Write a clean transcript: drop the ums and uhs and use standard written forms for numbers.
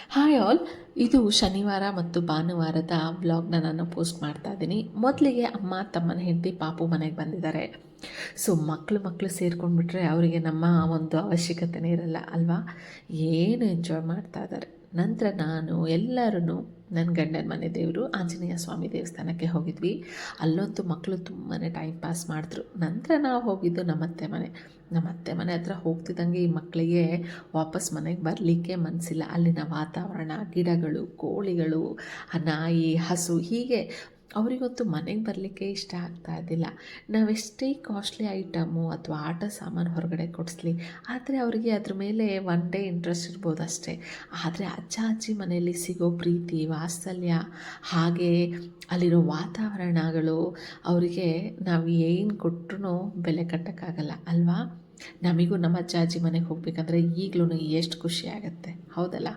Hi all. ಇದು ಶನಿವಾರ ಮತ್ತು ಭಾನುವಾರದ ವ್ಲಾಗ್ನ ನಾನು ಪೋಸ್ಟ್ ಮಾಡ್ತಾ ಇದ್ದೀನಿ. ಮೊದಲಿಗೆ ಅಮ್ಮ, ತಮ್ಮನ ಹೆಂಡತಿ, ಪಾಪು ಮನೆಗೆ ಬಂದಿದ್ದಾರೆ. ಸೊ ಮಕ್ಕಳು ಸೇರ್ಕೊಂಡ್ಬಿಟ್ರೆ ಅವರಿಗೆ ನಮ್ಮ ಒಂದು ಅವಶ್ಯಕತೆನೇ ಇರಲ್ಲ ಅಲ್ವಾ. ಏನು ಎಂಜಾಯ್ ಮಾಡ್ತಾ ಇದ್ದಾರೆ. ನಂತರ ನಾನು ಎಲ್ಲರೂ ನನ್ನ ಗಂಡನ ಮನೆ ದೇವರು ಆಂಜನೇಯ ಸ್ವಾಮಿ ದೇವಸ್ಥಾನಕ್ಕೆ ಹೋಗಿದ್ವಿ. ಅಲ್ಲಂತೂ ಮಕ್ಕಳು ತುಂಬಾ ಟೈಮ್ ಪಾಸ್ ಮಾಡಿದ್ರು. ನಂತರ ನಾವು ಹೋಗಿದ್ದು ನಮ್ಮ ಅತ್ತೆ ಮನೆ ಹತ್ರ ಹೋಗ್ತಿದ್ದಂಗೆ ಈ ಮಕ್ಕಳಿಗೆ ವಾಪಸ್ ಮನೆಗೆ ಬರಲಿಕ್ಕೆ ಮನಸ್ಸಿಲ್ಲ. ಅಲ್ಲಿನ ವಾತಾವರಣ, ಗಿಡಗಳು, ಕೋಳಿಗಳು, ಆ ನಾಯಿ, ಹಸು, ಹೀಗೆ ಅವರಿಗಂತೂ ಮನೆಗೆ ಬರಲಿಕ್ಕೆ ಇಷ್ಟ ಆಗ್ತಾ ಇದ್ದಿಲ್ಲ. ನಾವೆಷ್ಟೇ ಕಾಸ್ಟ್ಲಿ ಐಟಮು ಅಥವಾ ಆಟ ಸಾಮಾನು ಹೊರಗಡೆ ಕೊಡಿಸ್ಲಿ, ಆದರೆ ಅವರಿಗೆ ಅದ್ರ ಮೇಲೆ ಒನ್ ಡೇ ಇಂಟ್ರೆಸ್ಟ್ ಇರ್ಬೋದು ಅಷ್ಟೇ. ಆದರೆ ಅಜ್ಜ ಅಜ್ಜಿ ಮನೆಯಲ್ಲಿ ಸಿಗೋ ಪ್ರೀತಿ, ವಾತ್ಸಲ್ಯ, ಹಾಗೆ ಅಲ್ಲಿರೋ ವಾತಾವರಣಗಳು ಅವರಿಗೆ ನಾವು ಏನು ಕೊಟ್ಟರೂ ಬೆಲೆ ಕಟ್ಟೋಕ್ಕಾಗಲ್ಲ ಅಲ್ವಾ. ನಮಗೂ ನಮ್ಮ ಅಜ್ಜ ಅಜ್ಜಿ ಮನೆಗೆ ಹೋಗಬೇಕಂದ್ರೆ ಈಗಲೂ ಎಷ್ಟು ಖುಷಿ ಆಗುತ್ತೆ, ಹೌದಲ್ಲ.